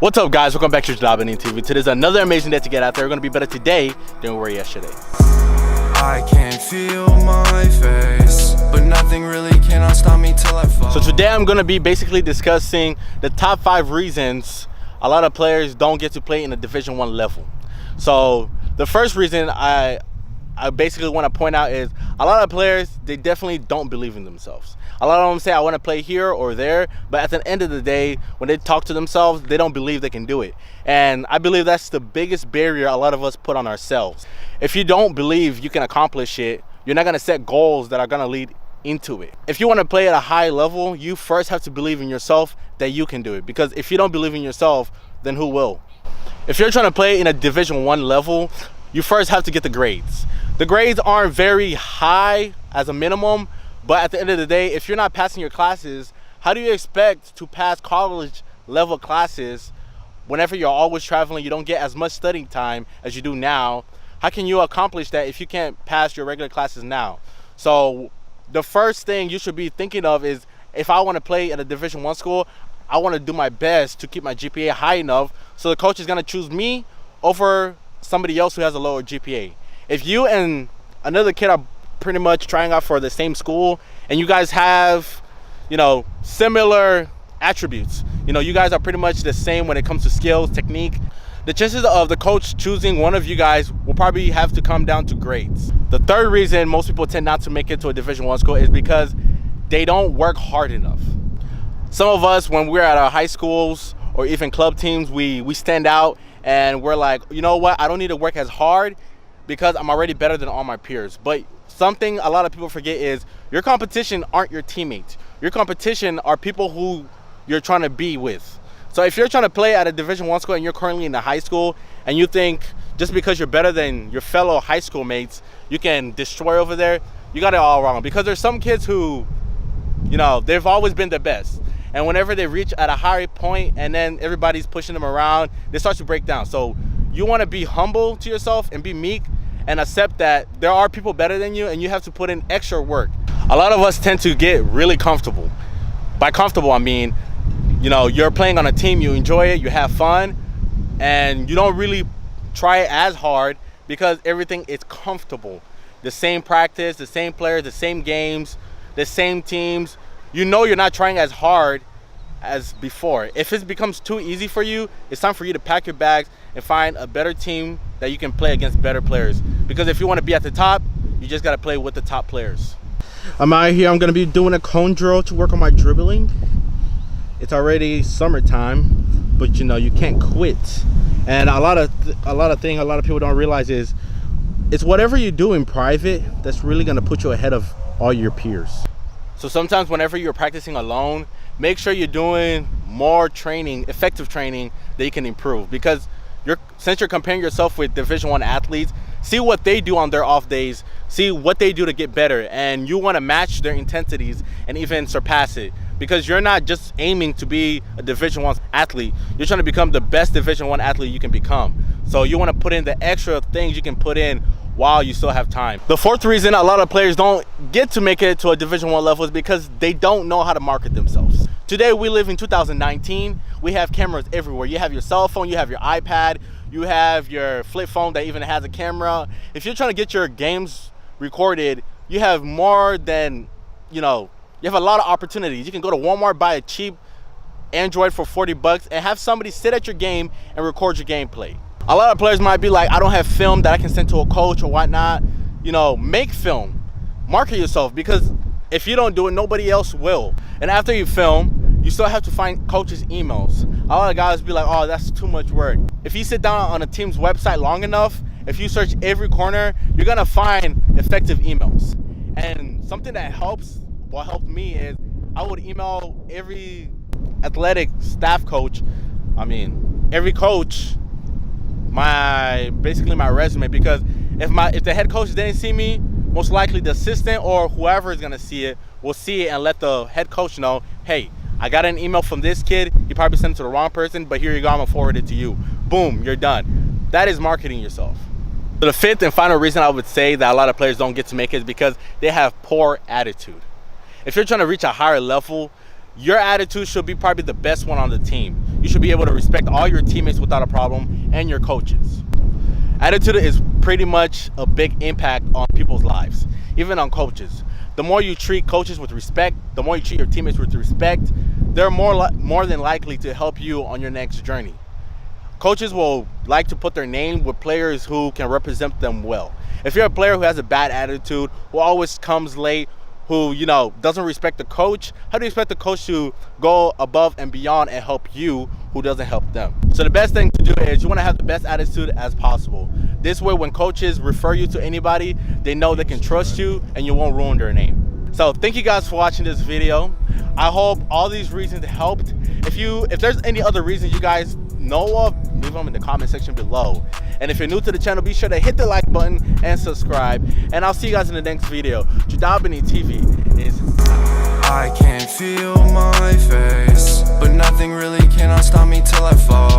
What's up, guys? Welcome back to JodabeniTV. Today's another amazing day to get out there. We're going to be better today than we were yesterday. I can't feel my face, but nothing really cannot stop me till I fall. So today I'm going to be basically discussing the top 5 reasons a lot of players don't get to play in a Division I level. So the first reason I basically want to point out is a lot of players, they definitely don't believe in themselves. A lot of them say, I want to play here or there, but at the end of the day, when they talk to themselves, they don't believe they can do it. And I believe that's the biggest barrier a lot of us put on ourselves. If you don't believe you can accomplish it, you're not going to set goals that are going to lead into it. If you want to play at a high level, you first have to believe in yourself that you can do it. Because if you don't believe in yourself, then who will? If you're trying to play in a Division I level, you first have to get the grades. The grades aren't very high as a minimum, but at the end of the day, if you're not passing your classes, how do you expect to pass college level classes whenever you're always traveling? You don't get as much studying time as you do now. How can you accomplish that if you can't pass your regular classes now? So the first thing you should be thinking of is, if I want to play at a Division I school, I want to do my best to keep my GPA high enough so the coach is going to choose me over somebody else who has a lower GPA. If you and another kid are pretty much trying out for the same school and you guys have, similar attributes, you guys are pretty much the same when it comes to skills, technique, the chances of the coach choosing one of you guys will probably have to come down to grades. The third reason most people tend not to make it to a Division I school is because they don't work hard enough. Some of us, when we're at our high schools or even club teams, we stand out and we're like, you know what, I don't need to work as hard because I'm already better than all my peers. But something a lot of people forget is your competition aren't your teammates. Your competition are people who you're trying to be with. So if you're trying to play at a Division I school and you're currently in the high school and you think just because you're better than your fellow high school mates, you can destroy over there, you got it all wrong. Because there's some kids who, they've always been the best. And whenever they reach at a higher point and then everybody's pushing them around, they start to break down. So you want to be humble to yourself and be meek and accept that there are people better than you and you have to put in extra work. A lot of us tend to get really comfortable. By comfortable, I mean, you're playing on a team, you enjoy it, you have fun, and you don't really try as hard because everything is comfortable. The same practice, the same players, the same games, the same teams. You're not trying as hard as before. If it becomes too easy for you, it's time for you to pack your bags and find a better team that you can play against better players. Because if you want to be at the top, you just got to play with the top players. I'm out here. I'm going to be doing a cone drill to work on my dribbling. It's already summertime, but you can't quit. And a lot of people don't realize is it's whatever you do in private that's really going to put you ahead of all your peers. So sometimes whenever you're practicing alone, make sure you're doing more training, effective training that you can improve. Because since you're comparing yourself with Division I athletes, see what they do on their off days, see what they do to get better, and you want to match their intensities and even surpass it. Because you're not just aiming to be a Division I athlete, you're trying to become the best Division I athlete you can become. So you want to put in the extra things you can put in while you still have time. The fourth reason a lot of players don't get to make it to a Division I level is because they don't know how to market themselves. Today we live in 2019. We have cameras everywhere. You have your cell phone, you have your iPad, you have your flip phone that even has a camera. If you're trying to get your games recorded, you have more than, you have a lot of opportunities. You can go to Walmart, buy a cheap Android for $40 and have somebody sit at your game and record your gameplay. A lot of players might be like, I don't have film that I can send to a coach or whatnot. Make film, market yourself, because if you don't do it, nobody else will. And after you film, you still have to find coaches' emails. A lot of guys be like, oh, that's too much work. If you sit down on a team's website long enough, if you search every corner, you're gonna find effective emails. And something that what helped me is I would email every athletic staff coach, every coach, basically my resume, because if the head coach didn't see me, most likely the assistant or whoever is gonna see it will see it and let the head coach know, hey, I got an email from this kid, he probably sent it to the wrong person, but here you go, I'm gonna forward it to you. Boom, you're done. That is marketing yourself. So the fifth and final reason I would say that a lot of players don't get to make it is because they have poor attitude. If you're trying to reach a higher level, your attitude should be probably the best one on the team. you should be able to respect all your teammates without a problem and your coaches. Attitude is pretty much a big impact on people's lives, even on coaches. The more you treat coaches with respect, the more you treat your teammates with respect, they're more than likely to help you on your next journey. Coaches will like to put their name with players who can represent them well. If you're a player who has a bad attitude, who always comes late, who doesn't respect the coach, how do you expect the coach to go above and beyond and help you who doesn't help them? So the best thing to do is you want to have the best attitude as possible. This way, when coaches refer you to anybody, they know they can trust you and you won't ruin their name. So thank you guys for watching this video. I hope all these reasons helped. If there's any other reasons you guys know of, leave them in the comment section below. And if you're new to the channel, be sure to hit the like button and subscribe. And I'll see you guys in the next video. JodabeniTV is... I can feel my face, but nothing really cannot stop me till I fall.